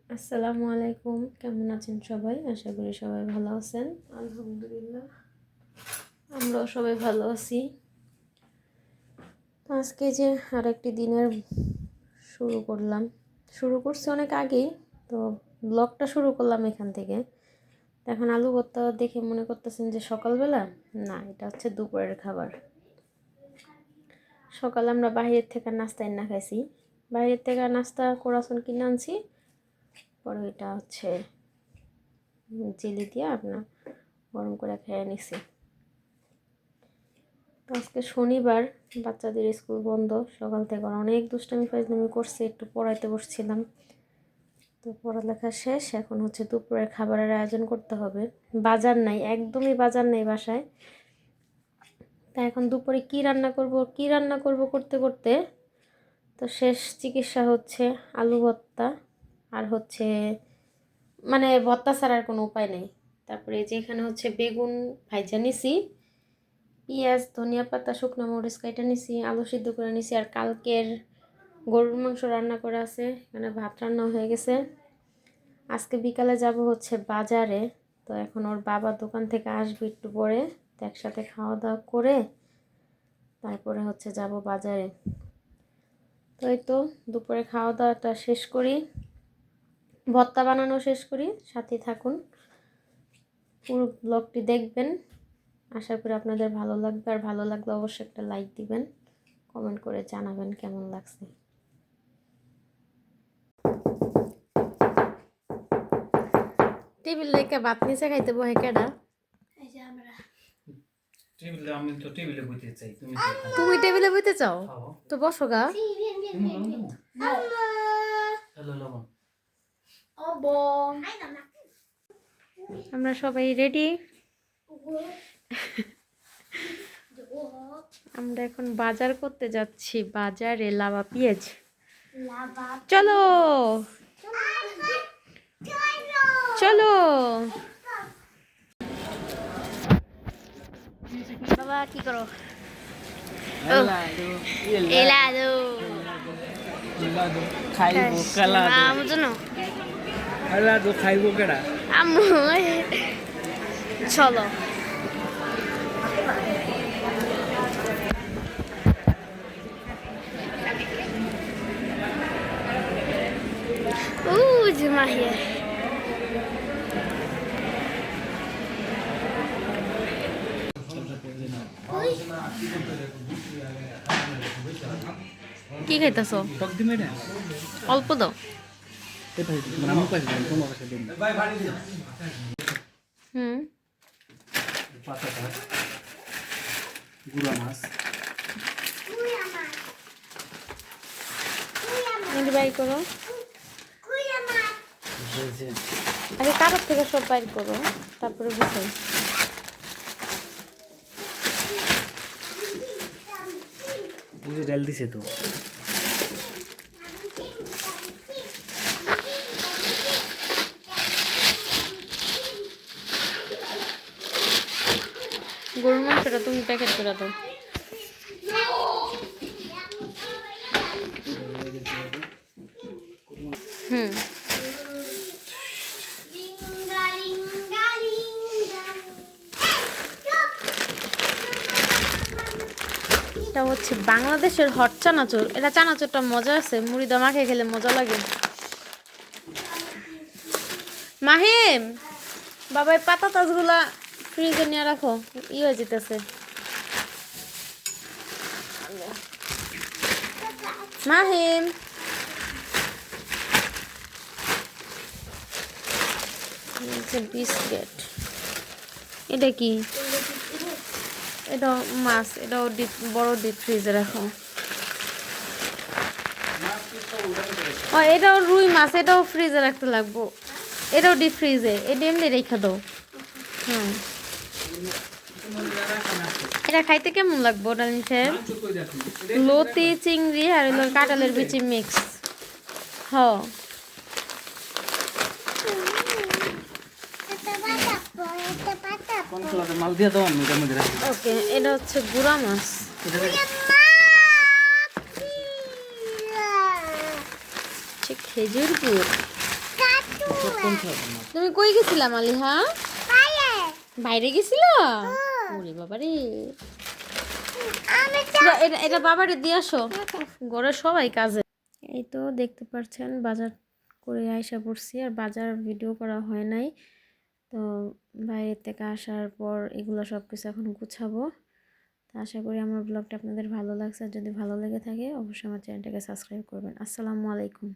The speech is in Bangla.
আসসালামু আলাইকুম, কেমন আছেন সবাই? আশা করি সবাই ভালো আছেন। আলহামদুলিল্লাহ আমরাও সবাই ভালো আছি। আজকে যে আরেকটি দিনের শুরু করছি অনেক আগেই, তো ব্লগটা শুরু করলাম এখান থেকে। এখন আলু ভর্তা দেখে মনে করতেছেন যে সকালবেলা, না, এটা হচ্ছে দুপুরের খাবার। সকালে আমরা বাইরের থেকে নাস্তা না খাইছি, বাইরের থেকে নাস্তা কোরাসন কিনে আনছি, পরে ওইটা হচ্ছে জেলি দিয়ে আপনার গরম করে খেয়ে নিছি। আজকে শনিবার, বাচ্চাদের স্কুল বন্ধ, সকাল থেকে অনেক দুষ্টামি ফাজলামি করছে, একটু পড়াইতে বসছিলাম। তো পড়ালেখা শেষ, এখন হচ্ছে দুপুরের খাবারের আয়োজন করতে হবে। বাজার নাই, একদমই বাজার নেই বাসায়। তা এখন দুপুরে কি রান্না করব করতে করতে তো শেষ চিকিৎসা হচ্ছে আলু ভর্তা, আর হচ্ছে মানে ভর্তা ছাড়ার কোনো উপায় নেই। তারপরে যে এখানে হচ্ছে বেগুন ভাইজা নিছি, পেঁয়াজ, ধনিয়া পাতা, শুকনো মরিচ কেটে নিছি, আলু সিদ্ধ করে নিছি, আর কালকের গরুর মাংস রান্না করা আছে, এখানে ভাত রান্না হয়ে গেছে। আজকে বিকালে যাব হচ্ছে বাজারে। তো এখন ওর বাবা দোকান থেকে আসবে একটু পরে, তো একসাথে খাওয়া দাওয়া করে তারপরে হচ্ছে যাব বাজারে। তো এই তো দুপুরে খাওয়া দাওয়াটা শেষ করি, ভর্তা বানানো শেষ করি, সাথে থাকুন, পুরো ব্লগটি দেখবেন। আশা করি আপনাদের ভালো লাগবে, আর ভালো লাগলে অবশ্যই একটা লাইক দিবেন, কমেন্ট করে জানাবেন কেমন লাগছে। টেবিল রেখে ভাত নিচে খাইতে বহে কেডা? তুমি টেবিলে বইতে চাও? তো বসো গা। আমরা সবাই রেডি, আমরা এখন বাজার করতে যাচ্ছি, বাজারে লাভা পেঁয়াজ। চলো চলো বাবা, কি করো? এলাদো খাইবো, কালাদো জন্য এলাদো খাইবো কেডা? আম্মু। চলো মাহিয়া। কি খাইতেছ? অল্প দাও। বাইর করো আগে, কারোর থেকে সব বাইর করো, তারপরে বুঝাই। ডাল দিছে তো গরুর মাংসটা তুমি প্যাকেট করে দাও। এটা হচ্ছে বাংলাদেশের হট চানাচুর। এটা চানাচুরটা মজা আছে, মুড়ি দা মাখে খেলে মজা লাগে। মাহিম, বাবা পাতা তাজগুলা ফ্রিজে নিয়ে রাখো, হয়ে যেতেছে। মাহিম, বিস্কিট। এটা কি? এটা মাছ, এটাও বড় ডিপ ফ্রিজে রাখো। এটাও রুই মাছ, এটাও ফ্রিজে রাখতে লাগবো, এটাও ডিপ ফ্রিজে, এটা এমনি রেখে দাও। এটা খাইতে কেমন লাগবো ডালিম সাহেব? লতি চিংড়ি আর হলো কাঁঠালের বিচি মিক্স। ওকে, এটা হচ্ছে গুড়া মাছ। খেজুর গুড় কোন খাবার না তুমি কই গেছিলা মালিহা? বাইরে গেছিল? ওরে বাবা রে, এটা এটা বাবারে দিয়ে আসো, ঘরের সবাই কাজে। এই তো দেখতে পাচ্ছেন বাজার করে আইসা পড়ছি, আর বাজার ভিডিও করা হয় নাই। তো বাইরে থেকে আসার পর এগুলো সব কিছু এখন গুছাবো। তো আশা করি আমার ব্লগটা আপনাদের ভালো লাগছে, আর যদি ভালো লেগে থাকে অবশ্যই আমার চ্যানেলটাকে সাবস্ক্রাইব করবেন। আসসালামু আলাইকুম।